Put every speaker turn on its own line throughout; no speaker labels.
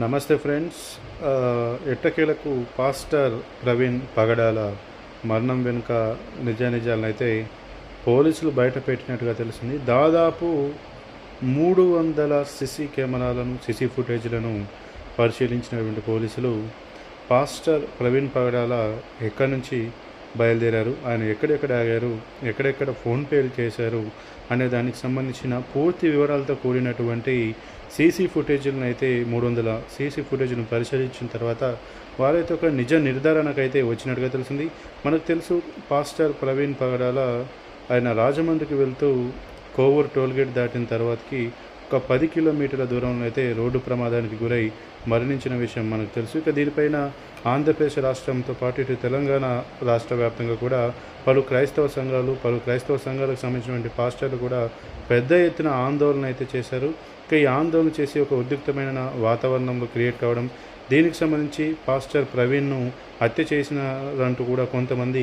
నమస్తే ఫ్రెండ్స్. ఎట్టకేలకు పాస్టర్ ప్రవీణ్ పగడాల మరణం వెనుక నిజానిజాలనైతే పోలీసులు బయట పెట్టినట్టుగా తెలిసింది. దాదాపు 300 సీసీ ఫుటేజ్లను పరిశీలించినటువంటి పోలీసులు పాస్టర్ ప్రవీణ్ పగడాల ఎక్కడి నుంచి బయలుదేరారు, ఆయన ఎక్కడెక్కడ ఆగారు, ఎక్కడెక్కడ ఫోన్పేలు చేశారు అనే దానికి సంబంధించిన పూర్తి వివరాలతో కూడినటువంటి సీసీ ఫుటేజ్లను అయితే 300 సీసీ ఫుటేజ్ను పరిశీలించిన తర్వాత వారైతే ఒక నిజ నిర్ధారణకైతే వచ్చినట్టుగా తెలిసింది. మనకు తెలుసు, పాస్టర్ ప్రవీణ్ పగడాల ఆయన రాజమండ్రికి వెళ్తూ కోవూరు టోల్గేట్ దాటిన తర్వాతకి ఒక 10 కిలోమీటర్ల దూరంలో అయితే రోడ్డు ప్రమాదానికి గురై మరణించిన విషయం మనకు తెలుసు. ఇక దీనిపైన ఆంధ్రప్రదేశ్ రాష్ట్రంతో పాటు ఇటు తెలంగాణ రాష్ట్ర వ్యాప్తంగా కూడా పలు క్రైస్తవ సంఘాలకు సంబంధించినటువంటి పాస్టర్లు కూడా పెద్ద ఎత్తున ఆందోళన అయితే చేశారు. ఇక ఈ ఆందోళన చేసి ఒక ఉద్రిక్తమైన వాతావరణంలో క్రియేట్ కావడం, దీనికి సంబంధించి పాస్టర్ ప్రవీణ్ను హత్య చేసినారంటూ కూడా కొంతమంది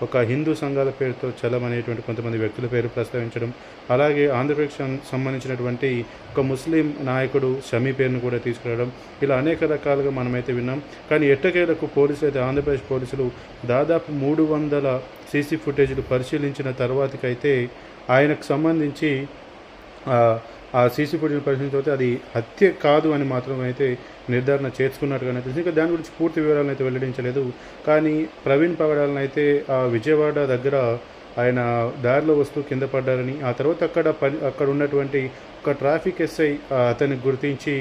ఒక హిందూ సంఘాల పేరుతో చలమనేటువంటి కొంతమంది వ్యక్తుల పేరు ప్రస్తావించడం, అలాగే ఆంధ్రప్రదేశ్ సంబంధించినటువంటి ఒక ముస్లిం నాయకుడు షమీ పేరును కూడా తీసుకురావడం, ఇలా అనేక రకాలుగా మనమైతే విన్నాం. కానీ ఎట్టకేలకు పోలీసులు అయితే ఆంధ్రప్రదేశ్ పోలీసులు దాదాపు 300 సీసీ ఫుటేజ్లు పరిశీలించిన తర్వాతకైతే ఆయనకు సంబంధించి ఆ సీసీ ఫుటేజ్ పరిశీలించితే అది హత్య కాదు అని మాత్రం అయితే నిర్ధారణ చేసుకున్నట్టుగా తెలిసింది. ఇంకా దాని గురించి పూర్తి వివరాలను అయితే వెల్లడించలేదు. కానీ ప్రవీణ్ పగడాలను అయితే విజయవాడ దగ్గర ఆయన దారిలో వస్తూ కింద పడ్డారని, ఆ తర్వాత అక్కడ ఉన్నటువంటి ఒక ట్రాఫిక్ ఎస్ఐ అతనికి గుర్తించి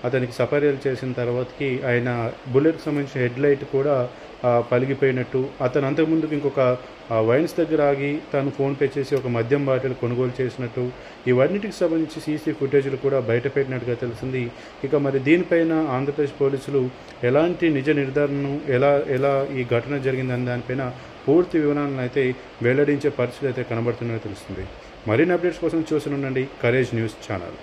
అతనికి సపర్యలు చేసిన తర్వాతకి ఆయన బుల్లెట్కి సంబంధించిన హెడ్ లైట్ కూడా పలిగిపోయినట్టు, అతను అంతకుముందుకు ఇంకొక వైన్స్ దగ్గర ఆగి తను ఫోన్పే చేసి ఒక మద్యం బాటిల్ కొనుగోలు చేసినట్టు, ఇవన్నిటికి సంబంధించి సీసీ ఫుటేజ్లు కూడా బయటపెట్టినట్టుగా తెలిసింది. ఇక మరి దీనిపైన ఆంధ్రప్రదేశ్ పోలీసులు ఎలాంటి నిజ నిర్ధారణను ఎలా ఈ ఘటన జరిగిందని దానిపైన పూర్తి వివరాలను అయితే వెల్లడించే పరిస్థితి అయితే కనబడుతున్నట్టు తెలుస్తుంది. మరిన్ని అప్డేట్స్ కోసం చూసి ఉండండి కరేజ్ న్యూస్ ఛానల్.